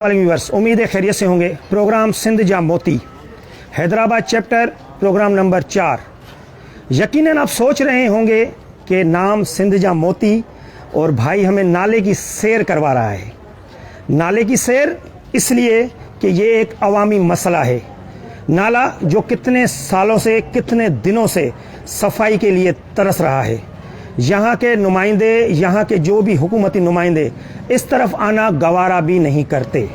Viewers, उम्मीद है खैरियत से होंगे। प्रोग्राम सिंध जा मोती, हैदराबाद चैप्टर, प्रोग्राम नंबर 4। यकीनन आप सोच रहे होंगे कि नाम सिंध जा मोती और भाई हमें नाले की सैर करवा रहा है। नाले की सैर इसलिए कि ये एक अवामी मसला है। नाला जो कितने सालों से, कितने दिनों से सफाई के लिए तरस रहा है। यहाँ के नुमाइंदे, यहाँ के जो भी हुकूमती नुमाइंदे इस तरफ आना गवारा भी नहीं करते।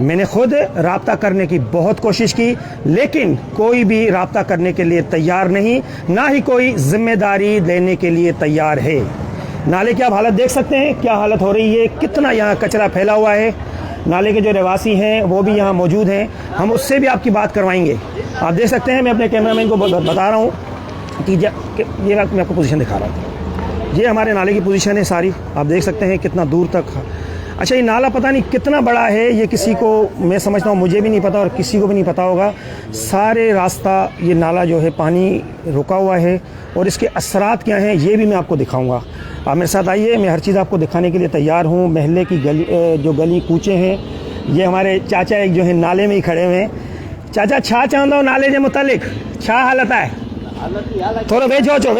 मैंने खुद राब्ता करने की बहुत कोशिश की, लेकिन कोई भी राब्ता करने के लिए तैयार नहीं, ना ही कोई जिम्मेदारी लेने के लिए तैयार है। नाले की आप हालत देख सकते हैं, क्या हालत हो रही है, कितना यहाँ कचरा फैला हुआ है। नाले के जो रहवासी हैं वो भी यहाँ मौजूद हैं, हम उससे भी आपकी बात करवाएंगे। आप देख सकते हैं, मैं अपने कैमरामैन को बता रहा हूँ कि ये मैं आपको पोजीशन दिखा रहा हूँ। ये हमारे नाले की पोजीशन है सारी, आप देख सकते हैं कितना दूर तक। अच्छा, ये नाला पता नहीं कितना बड़ा है, ये किसी को, मैं समझता हूँ मुझे भी नहीं पता और किसी को भी नहीं पता होगा। सारे रास्ता ये नाला जो है पानी रुका हुआ है और इसके असरात क्या हैं ये भी मैं आपको दिखाऊंगा। आप मेरे साथ आइए, मैं हर चीज़ आपको दिखाने के लिए तैयार हूँ। महल्ले की जो गली कूचे हैं, ये हमारे चाचा एक जो है नाले में ही खड़े हुए हैं। चाचा, छा चाहता नाले के मुतालिक छा हालत है? थोड़ा वेझो अचो।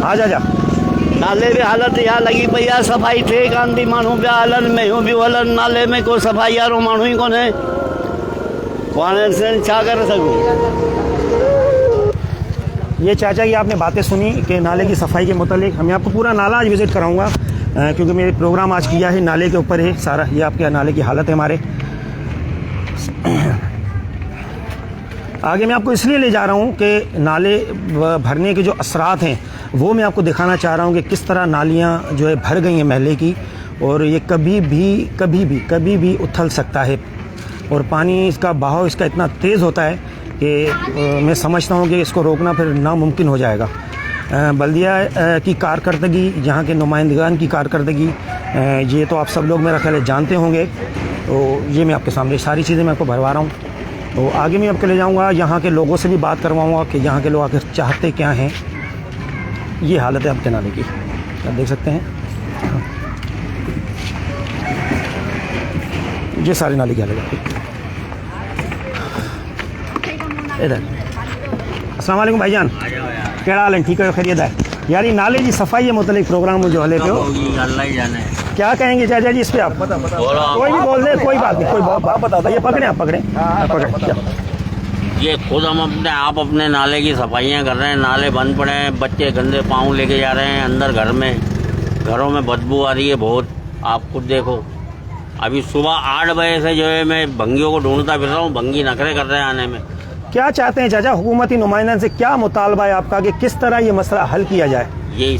आ जा नाले में हालत यहाँ लगी पई आहे, सफ़ाई थिए कान थी, माण्हू पिया हलनि, मेयूं बि हलनि, नाले में को सफ़ाई वारो माण्हू ई कोन्हे। हाणे छा करे सघूं। ये चाचा की आपने बातें सुनी कि नाले की सफाई के मुतालिक। मैं आपको पूरा नाला आज विज़िट कराऊंगा, क्योंकि मेरे प्रोग्राम आज किया है नाले के ऊपर है सारा। ये आपके नाले की हालत है हमारे। आगे मैं आपको इसलिए ले जा रहा हूँ कि नाले भरने के जो असरात हैं वो मैं आपको दिखाना चाह रहा हूँ कि किस तरह नालियाँ जो है भर गई हैं महल्ले की, और ये कभी भी उथल सकता है। और पानी इसका बहाव इसका इतना तेज़ होता है कि मैं समझता हूँ कि इसको रोकना फिर नामुमकिन हो जाएगा। बल्दिया की कारकर्दगी, यहाँ के नुमाइंदगान की कारकर्दगी, ये तो आप सब लोग मेरा ख्याल जानते होंगे। तो ये मैं आपके सामने सारी चीज़ें मैं आपको भरवा रहा हूँ। तो आगे मैं आपको ले जाऊँगा, यहाँ के लोगों से भी बात करवाऊँगा कि यहाँ के लोग आखिर चाहते क्या हैं। ये हालत है आपके नाले की, आप देख सकते हैं। ये सारे नाले की हालत है। इधर अस्सलाम वालेकुम भाईजान, क्या हाल है? ठीक है, खैरियत है यार। ये नाले की सफाई है मुतलिक प्रोग्राम जो हले पे हो, क्या कहेंगे चाचा जी इस पे आप? कोई भी बोल दे, कोई बात नहीं, कोई बात बताता। ये पकड़े, आप पकड़े। ये खुद हम अपने नाले की सफाइयाँ कर रहे हैं। नाले बंद पड़े हैं, बच्चे गंदे पाँव लेके जा रहे हैं अंदर घर में, घरों में बदबू आ रही है बहुत। आप खुद देखो, अभी सुबह 8 बजे से जो है मैं भंगियों को ढूंढता फिर रहा हूँ, भंगी नखरे कर रहे हैं आने में। क्या चाहते हैं चाचा, हुकूमती नुमाइंदन से क्या मुतालबा है आपका कि किस तरह ये मसला हल किया जाए? ये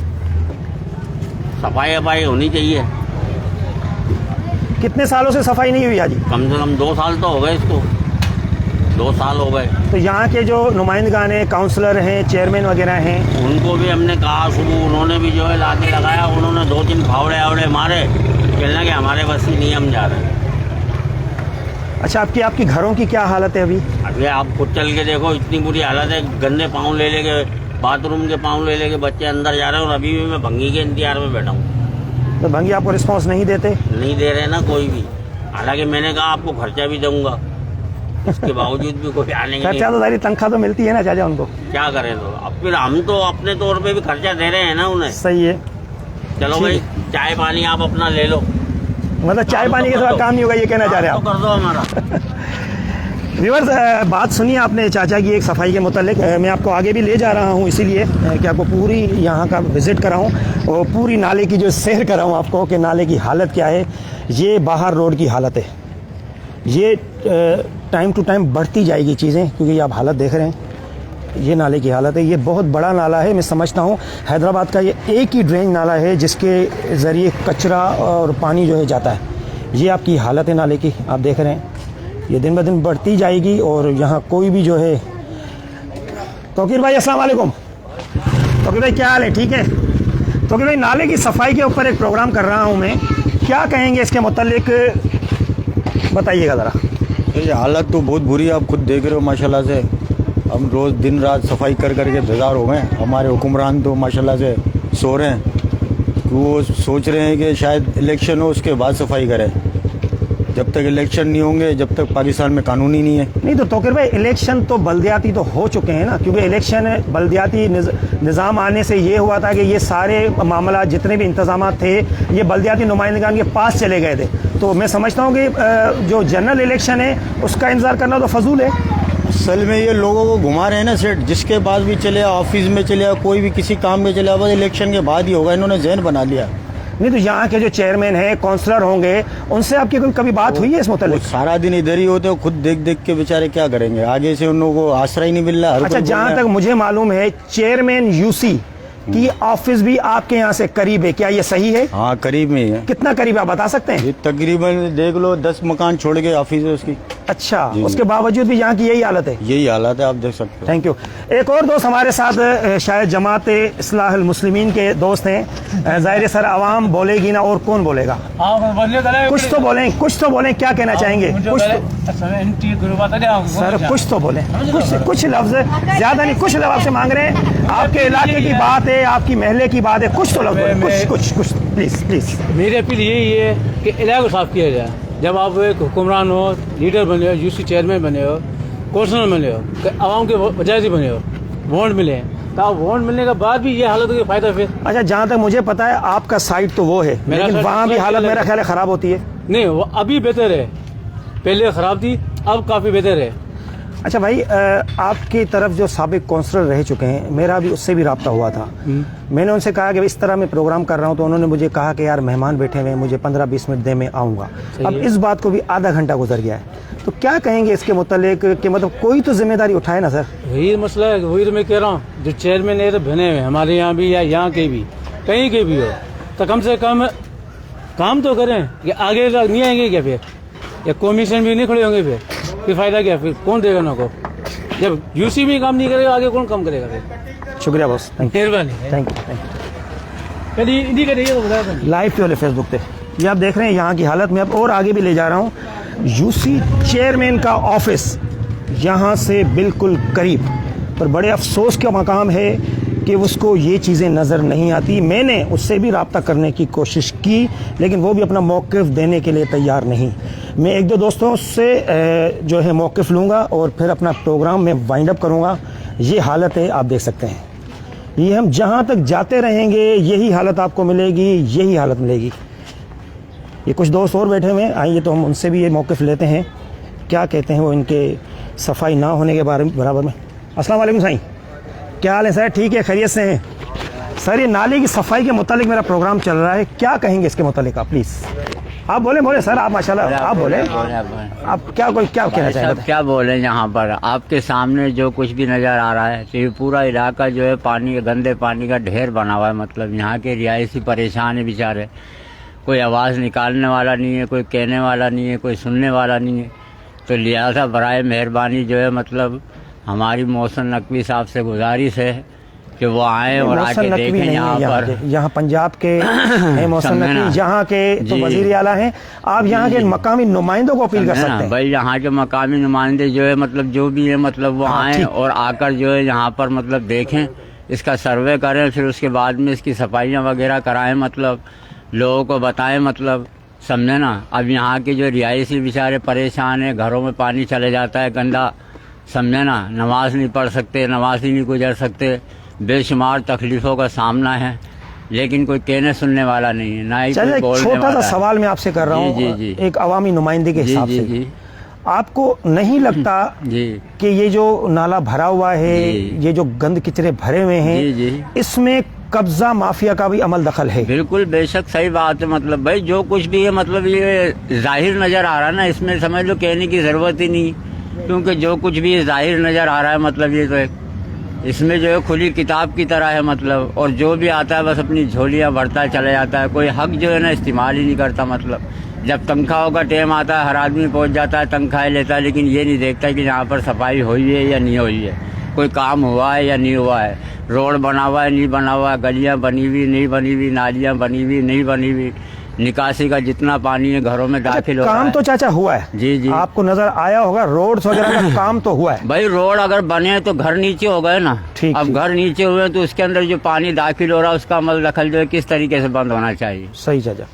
सफाई होनी चाहिए। कितने सालों से सफाई नहीं हुई आज? कम से कम 2 साल तो हो गए इसको, 2 साल हो गए। तो यहाँ के जो नुमाइंदगान हैं, काउंसलर हैं, चेयरमैन वगैरह हैं, उनको भी हमने कहा सुबह, उन्होंने भी जो है लाके लगाया। उन्होंने 2-3 फावड़े आवड़े मारे, कहना कि हमारे बस ही नहीं, हम जा रहे हैं। अच्छा, आपकी घरों की क्या हालत है अभी? अभी आप खुद चल के देखो, इतनी बुरी हालत है। गंदे पाँव ले लेके, बाथरूम के पाँव ले लेके बच्चे अंदर जा रहे हैं, और अभी भी मैं भंगी के इंतजार में बैठा हूँ। तो भंगी आपको रिस्पांस नहीं देते? नहीं दे रहे ना कोई भी। हालांकि मैंने कहा आपको खर्चा भी दूंगा, इसके बावजूद भी कोई आने नहीं। खर्चा तो सारी तनख्वाह तो मिलती है ना चाचा उनको, क्या करें। तो अब फिर हम तो अपने तौर पे भी खर्चा दे रहे हैं ना उन्हें। सही है। चलो भाई, चाय पानी आप अपना ले लो। मतलब चाय पानी के साथ काम नहीं होगा, ये कहना चाह रहे हैं आप? कर दो हमारा। व्यूअर्स, बात सुनिए आपने चाचा की एक सफाई के मुतालिक। मैं आपको आगे भी ले जा रहा हूँ इसीलिए कि आपको पूरी यहाँ का विज़िट कराऊँ और पूरी नाले की जो सैर कराऊँ आपको कि नाले की हालत क्या है। ये बाहर रोड की हालत है, ये टाइम टू टाइम बढ़ती जाएगी चीज़ें, क्योंकि आप हालत देख रहे हैं। ये नाले की हालत है, ये बहुत बड़ा नाला है। मैं समझता हूँ हैदराबाद का ये एक ही ड्रेन नाला है जिसके ज़रिए कचरा और पानी जो है जाता है। ये आपकी हालत है नाले की, आप देख रहे हैं। ये दिन ब दिन बढ़ती जाएगी और यहाँ कोई भी जो है। तौकीर भाई अस्सलाम वालेकुम। तौकीर भाई क्या हाल है? ठीक है। तौकीर भाई, नाले की सफाई के ऊपर एक प्रोग्राम कर रहा हूँ मैं, क्या कहेंगे इसके मुतालिक, बताइएगा ज़रा। ये हालत तो बहुत बुरी है, आप खुद देख रहे हो माशाल्लाह से। हम रोज़ दिन रात सफाई कर करके बेजार हो गए। हमारे हुक्मरान तो माशाल्लाह से सो रहे हैं, वो सोच रहे हैं कि शायद इलेक्शन हो उसके बाद सफाई करें। जब तक इलेक्शन नहीं होंगे, जब तक पाकिस्तान में कानून ही नहीं है। नहीं तो तोकर भाई, इलेक्शन तो बल्दियाती तो हो चुके हैं ना, क्योंकि इलेक्शन बल्दियाती निज़ाम आने से ये हुआ था कि ये सारे मामला जितने भी इंतजाम थे ये बल्दियाती नुमाइंदगान के पास चले गए थे। तो मैं समझता हूँ कि जो जनरल इलेक्शन है उसका इंतज़ार करना तो फजूल है। असल में ये लोगों को घुमा रहे हैं ना सेठ, जिसके पास भी चले, ऑफिस में चले, कोई भी किसी काम में चले, बस इलेक्शन के बाद ही होगा, इन्होंने जहन बना लिया। नहीं तो यहाँ के जो चेयरमैन हैं, काउंसलर होंगे, उनसे आपकी कोई कभी बात हुई है इस वो मुतालिक? सारा दिन इधर ही होते हो, खुद देख देख के बेचारे क्या करेंगे, आगे से उन लोगों को आसरा ही नहीं मिल रहा। हर अच्छा, कोई बोल जहाँ रहा तक है। मुझे मालूम है चेयरमैन यूसी की ऑफिस भी आपके यहाँ से करीब है, क्या ये सही है? हाँ, करीब में ही है। कितना करीब आप बता सकते हैं? ये तकरीबन देख लो 10 मकान छोड़ के ऑफिस है उसकी। अच्छा, जी। उसके बावजूद भी यहाँ की यही हालत है। यही हालात है, आप देख सकते हो। Thank you. एक और दोस्त हमारे साथ शायद जमात इस्लाहुल मुस्लिमीन के दोस्त हैं। जाहिर है सर, आवाम बोलेगी ना, और कौन बोलेगा? कुछ तो बोलें, कुछ तो बोलें, क्या कहना चाहेंगे? कुछ तो, सर कुछ तो बोलें, कुछ लफ्ज, ज्यादा नहीं, कुछ लफ्ज आपसे मांग रहे हैं। आपके इलाके की बात है, आपकी महल्ले की बात है, कुछ तो लफ्ज बोलें, कुछ प्लीज प्लीज। मेरी अपील यही है कि इलाके को साफ किया जाए। जब आप एक हुक्मरान हो, लीडर बने हो, यूसी चेयरमैन बने हो, कौंसलर बने हो, आवाम के वजायती बने हो, वोट मिले, तो आप वोट मिलने के बाद भी ये हालत हो, फायदा फिर? अच्छा, जहाँ तक मुझे पता है आपका साइड तो वो है, लेकिन साइड वहाँ भी तो हालत मेरा ख्याल है खराब होती है। नहीं, वो अभी बेहतर है, पहले खराब थी, अब काफ़ी बेहतर है। अच्छा भाई, आपकी तरफ जो साबिक काउंसलर रह चुके हैं, मेरा भी उससे भी रब्ता हुआ था। मैंने उनसे कहा कि इस तरह मैं प्रोग्राम कर रहा हूं, तो उन्होंने मुझे कहा कि यार मेहमान बैठे हुए हैं, मुझे 15-20 मिनट दे, मैं आऊँगा। अब इस बात को भी आधा घंटा गुजर गया है, तो क्या कहेंगे इसके मुतालिक कि मतलब कोई तो जिम्मेदारी उठाए ना सर? वही मसला है, वही तो मैं कह रहा हूँ। जो चेयरमैन है तो बने हुए हमारे यहाँ भी, या यहाँ के भी, कहीं के भी हो, तो कम से कम काम तो करें। कि आगे नहीं आएंगे क्या फिर? या कमीशन भी नहीं खड़े होंगे फिर फ़ायदा क्या? फिर कौन देगा ना को? जब यूसी भी काम नहीं करेगा, आगे कौन काम करेगा फिर? शुक्रिया बॉस, थैंक यू, मेहरबानी। Thank you. कभी इन्हीं का रहिए तो बता दें। लाइव पे वाले फेसबुक पे ये आप देख रहे हैं यहाँ की हालत में। अब और आगे भी ले जा रहा हूँ। यूसी चेयरमैन का ऑफिस यहाँ से बिल्कुल करीब, पर बड़े अफसोस का मकाम है कि उसको ये चीज़ें नज़र नहीं आती। मैंने उससे भी रब्ता करने की कोशिश की, लेकिन वो भी अपना मौक़िफ़ देने के लिए तैयार नहीं। मैं एक दो दोस्तों से जो है मौक़िफ़ लूँगा और फिर अपना प्रोग्राम में वाइंड अप करूँगा। ये हालत है, आप देख सकते हैं। ये हम जहाँ तक जाते रहेंगे यही हालत आपको मिलेगी, यही हालत मिलेगी। ये कुछ दोस्त और बैठे हुए हैं, आइए तो हम उनसे भी ये मौक़िफ़ लेते हैं, क्या कहते हैं वो इनके सफाई ना होने के बारे में बराबर में। अस्सलाम वालेकुम साईं, क्या हाल है सर? ठीक है, खैरियत से हैं सर? ये नाले की सफाई के मुतालिक मेरा प्रोग्राम चल रहा है, क्या कहेंगे इसके मुतालिक आप प्लीज़? आप बोले सर, आप माशाल्लाह, आप बोले, आप क्या कहना चाहेंगे? सब क्या बोले? यहाँ पर आपके सामने जो कुछ भी नज़र आ रहा है, तो ये पूरा इलाका जो है पानी, गंदे पानी का ढेर बना हुआ है। मतलब यहाँ के रिहायशी परेशान है बेचारे, कोई आवाज़ निकालने वाला नहीं है, कोई कहने वाला नहीं है, कोई सुनने वाला नहीं है। तो लिहाजा बराए मेहरबानी जो है मतलब हमारी मोहसिन नकवी साहब से गुजारिश है कि वो आए और आके देखें यहाँ पर। यहाँ पंजाब के हैं मोहसिन नकवी, यहाँ के तो वज़ीर आला हैं। आप यहाँ के मकामी नुमाइंदों को अपील कर सकते हैं भाई, यहाँ के मकामी नुमाइंदे जो है मतलब जो भी है मतलब वो आएँ और आकर जो है यहाँ पर मतलब देखें, इसका सर्वे करें, फिर उसके बाद में इसकी सफाइयाँ वगैरह कराएं, मतलब लोगों को बताएं, मतलब समझे ना। अब यहाँ के जो रिहायशी बेचारे परेशान है, घरों में पानी चले जाता है गंदा, समझे ना, नमाज नहीं पढ़ सकते, नमाज ही नहीं गुजर सकते, बेशुमार तकलीफ़ों का सामना है, लेकिन कोई कहने सुनने वाला नहीं है, ना ही कोई बोलने वाला। छोटा सा सवाल मैं आपसे कर रहा हूँ एक अवामी नुमाइंदे के हिसाब से, आपको नहीं लगता कि ये जो नाला भरा हुआ है, ये जो गंद किचरे भरे हुए हैं, इसमें कब्जा माफिया का भी अमल दखल है? बिल्कुल, बेशक सही बात है। मतलब भाई जो कुछ भी है मतलब ये जाहिर नज़र आ रहा है ना, इसमें समझ लो कहने की ज़रूरत ही नहीं, क्योंकि जो कुछ भी जाहिर नज़र आ रहा है मतलब ये तो एक इसमें जो है खुली किताब की तरह है मतलब, और जो भी आता है बस अपनी झोलियाँ भरता चला जाता है, कोई हक जो है ना इस्तेमाल ही नहीं करता। मतलब जब तनख्वाहों का टाइम आता है हर आदमी पहुंच जाता है, तनख्वाहें लेता है, लेकिन ये नहीं देखता कि यहाँ पर सफाई हुई है या नहीं हुई है, कोई काम हुआ है या नहीं हुआ है, रोड बना हुआ है नहीं बना हुआ है, गलियाँ बनी हुई नहीं बनी हुई, नालियाँ बनी हुई नहीं बनी हुई, निकासी का जितना पानी है घरों में दाखिल हो रहा काम है। तो चाचा हुआ है, जी जी। आपको नजर आया होगा रोड्स वगैरह का काम तो हुआ है। भाई रोड अगर बने तो घर नीचे हो गए ना। ठीक, अब ठीक। घर नीचे हुए तो उसके अंदर जो पानी दाखिल हो रहा है उसका अमल दखल जो है किस तरीके से बंद होना चाहिए, सही चाचा।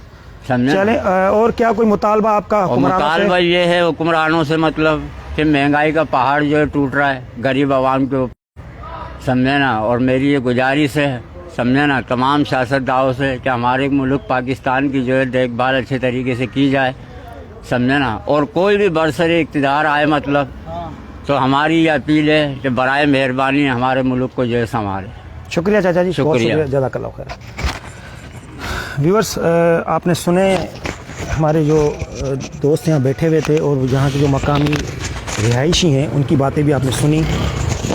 समझे। चले और क्या कोई मुतालबा आपका और हुक्मरानों से? मुतालबा ये है हुक्मरानों से मतलब कि महंगाई का पहाड़ जो है टूट रहा है गरीब आवाम के ऊपर, समझे ना। और मेरी ये गुजारिश है, समझे ना, तमाम सियासतदानों से कि हमारे मुल्क पाकिस्तान की जो है देखभाल अच्छे तरीके से की जाए, समझे ना। और कोई भी बरसरे इक़्तिदार आए मतलब तो हमारी ये अपील है कि बराए मेहरबानी हमारे मुल्क को जो है संभाले। शुक्रिया चाचा जी, बहुत शुक्रिया। शुक्रिया, जज़ाकल्लाह खैर। व्यूअर्स, आपने सुने हमारे जो दोस्त यहाँ बैठे हुए थे और यहाँ के जो मकामी रिहायशी हैं उनकी बातें भी आपने सुनी,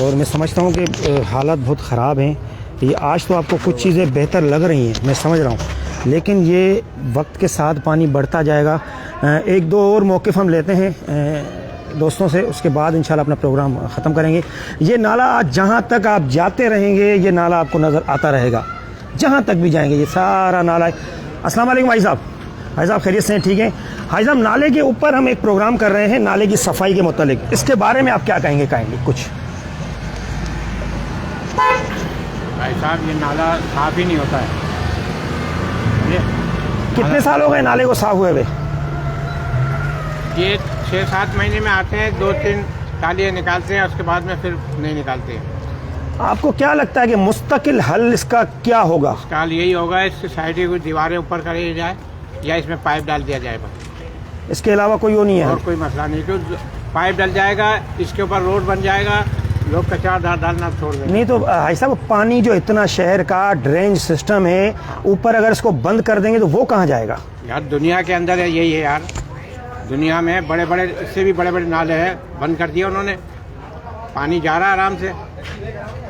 और मैं समझता हूँ कि हालात बहुत ख़राब हैं। ये आज तो आपको कुछ चीज़ें बेहतर लग रही हैं, मैं समझ रहा हूँ, लेकिन ये वक्त के साथ पानी बढ़ता जाएगा। एक दो और मौक़िफ़ हम लेते हैं दोस्तों से, उसके बाद इंशाल्लाह अपना प्रोग्राम ख़त्म करेंगे। ये नाला आज जहाँ तक आप जाते रहेंगे ये नाला आपको नज़र आता रहेगा, जहाँ तक भी जाएंगे ये सारा नाला है। अस्सलाम वालेकुम भाई साहब। भाई साहब खैरियत से हैं? ठीक है भाई साहब। नाले के ऊपर हम एक प्रोग्राम कर रहे हैं नाले की सफाई के मुतालिक, इसके बारे में आप क्या कहेंगे कुछ? भाई साहब ये नाला साफ ही नहीं होता है। कितने साल हो गए नाले को साफ हुए हुए? ये 6-7 महीने में आते हैं, 2-3 तालियाँ निकालते हैं, उसके बाद में फिर नहीं निकालते हैं। आपको क्या लगता है कि मुस्तकिल हल इसका क्या होगा? उसका हल यही होगा, इसके साइड की कुछ दीवारें ऊपर करी जाए या इसमें पाइप डाल दिया जाए बस। इसके अलावा कोई वो नहीं है? और कोई मसला नहीं, क्योंकि पाइप डल जाएगा, इसके ऊपर रोड बन जाएगा, लोग कचरा डालना छोड़ देंगे। नहीं तो भाई साहब, पानी जो इतना शहर का ड्रेनेज सिस्टम है, ऊपर अगर इसको बंद कर देंगे तो वो कहाँ जाएगा? यार दुनिया के अंदर है यही है यार, दुनिया में बड़े बड़े, इससे भी बड़े बड़े नाले हैं, बंद कर दिए उन्होंने, पानी जा रहा है आराम से,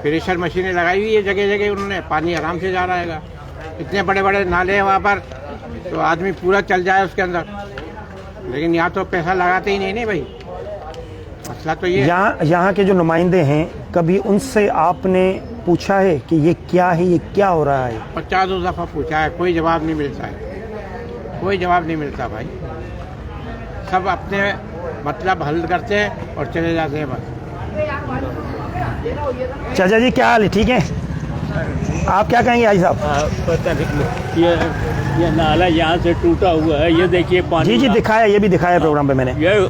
प्रेशर मशीनें लगाई हुई है जगह जगह उन्होंने, पानी आराम से जा रहा है। इतने बड़े बड़े नाले हैं वहाँ पर, तो आदमी पूरा चल जाए उसके अंदर, लेकिन यहाँ तो पैसा लगाते ही नहीं भाई। मसला तो ये यहाँ के जो नुमाइंदे हैं, कभी उनसे आपने पूछा है कि ये क्या है, ये क्या हो रहा है? 50 दफ़ा पूछा है, कोई जवाब नहीं मिलता है, कोई जवाब नहीं मिलता भाई। सब अपने मतलब हल करते हैं और चले जाते हैं बस। चाचा जी क्या हाल है? ठीक है, आप क्या कहेंगे भाई साहब? पता नहीं, ये नाला यहाँ से टूटा हुआ है, ये देखिए पानी। जी जी दिखाया, ये भी दिखाया प्रोग्राम पे मैंने। ये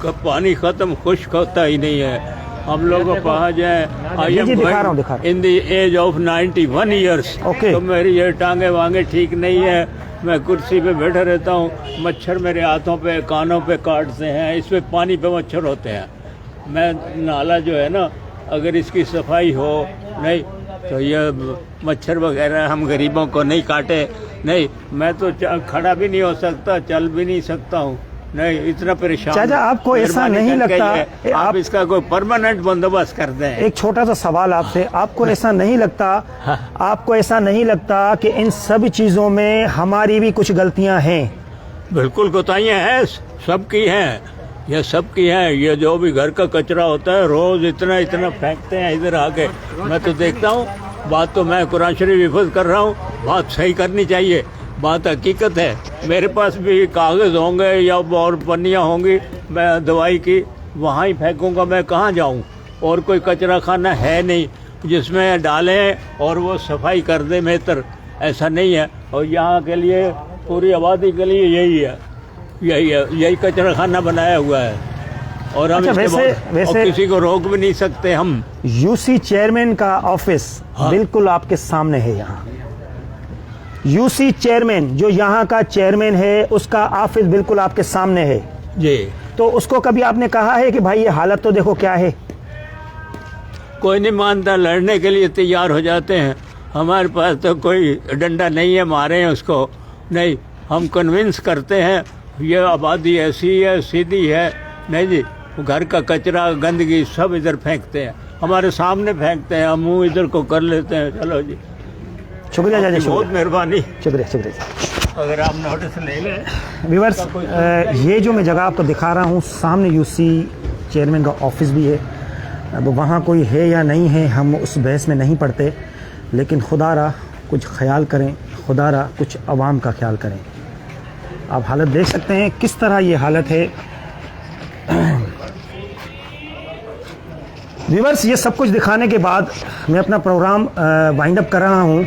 पानी खत्म, खुश्क होता ही नहीं है। हम लोग पहुँच जाए, जी, दिखा रहा हूँ। In the age of 91 years, okay. तो मेरी ये टांगे वांगे ठीक नहीं है, मैं कुर्सी पे बैठा रहता हूँ, मच्छर मेरे हाथों पे कानों पे काटते हैं, इस पे पानी पे मच्छर होते हैं। मैं नाला जो है ना, अगर इसकी सफाई हो नहीं तो ये मच्छर वगैरह हम गरीबों को नहीं काटे नहीं, मैं तो खड़ा भी नहीं हो सकता, चल भी नहीं सकता हूँ, नहीं, इतना परेशान। चाचा आपको ऐसा नहीं लगता आप इसका कोई परमानेंट बंदोबस्त कर दें? एक छोटा सा सवाल आपसे, आपको ऐसा नहीं लगता, आपको ऐसा नहीं लगता कि इन सब चीजों में हमारी भी कुछ गलतियां हैं? बिल्कुल कोताहियां हैं, सबकी हैं, ये सबकी हैं। ये जो भी घर का कचरा होता है रोज इतना इतना फेंकते हैं इधर आके, मैं तो देखता हूँ। बात तो मैं कुरान शरीफ हिफाज़ कर रहा हूँ, बात सही करनी चाहिए, बात हकीकत है। मेरे पास भी कागज़ होंगे या और पन्नियाँ होंगी, मैं दवाई की वहाँ ही फेंकूँगा, मैं कहाँ जाऊँ? और कोई कचरा खाना है नहीं जिसमें डालें और वो सफाई कर दे बेहतर, ऐसा नहीं है। और यहाँ के लिए पूरी आबादी के लिए यही कचरा खाना बनाया हुआ है, और हम वैसे किसी को रोक भी नहीं सकते हम। यूसी चेयरमैन का ऑफिस बिल्कुल आपके सामने है। यहाँ यूसी चेयरमैन, जो यहाँ का चेयरमैन है, उसका ऑफिस बिल्कुल आपके सामने है जी। तो उसको कभी आपने कहा है कि भाई ये हालत तो देखो क्या है? कोई नहीं मानता, लड़ने के लिए तैयार हो जाते हैं। हमारे पास तो कोई डंडा नहीं है, मारे हैं उसको नहीं, हम कन्विंस करते हैं ये आबादी ऐसी है, सीधी है नहीं जी। घर का कचरा गंदगी सब इधर फेंकते हैं, हमारे सामने फेंकते हैं, हम मुँह इधर को कर लेते हैं। चलो जी, शुक्रिया चाचा, बहुत मेहरबानी, शुक्रिया शुक्रिया। अगर आप नोटिस ले लें। व्यूअर्स, ये जो मैं जगह आपको दिखा रहा हूँ, सामने यूसी चेयरमैन का ऑफिस भी है। अब वहाँ कोई है या नहीं है हम उस बहस में नहीं पड़ते, लेकिन खुदारा कुछ ख्याल करें, खुदारा कुछ अवाम का ख्याल करें। आप हालत देख सकते हैं किस तरह ये हालत है। व्यूअर्स, ये सब कुछ दिखाने के बाद मैं अपना प्रोग्राम वाइंड अप कर रहा हूँ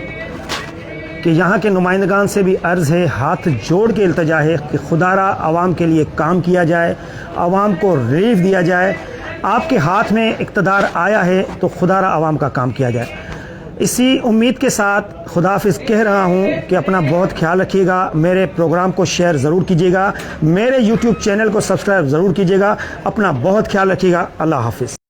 कि यहाँ के नुमाइंदगान से भी अर्ज़ है, हाथ जोड़ के इल्तजा है कि खुदारा आवाम के लिए काम किया जाए, आवाम को रिलीफ दिया जाए। आपके हाथ में इक़्तिदार आया है तो खुदारा आवाम का काम किया जाए। इसी उम्मीद के साथ खुदाफिज़ कह रहा हूँ कि अपना बहुत ख्याल रखिएगा। मेरे प्रोग्राम को शेयर ज़रूर कीजिएगा, मेरे यूट्यूब चैनल को सब्सक्राइब ज़रूर कीजिएगा। अपना बहुत ख्याल रखिएगा। अल्लाह हाफिज़।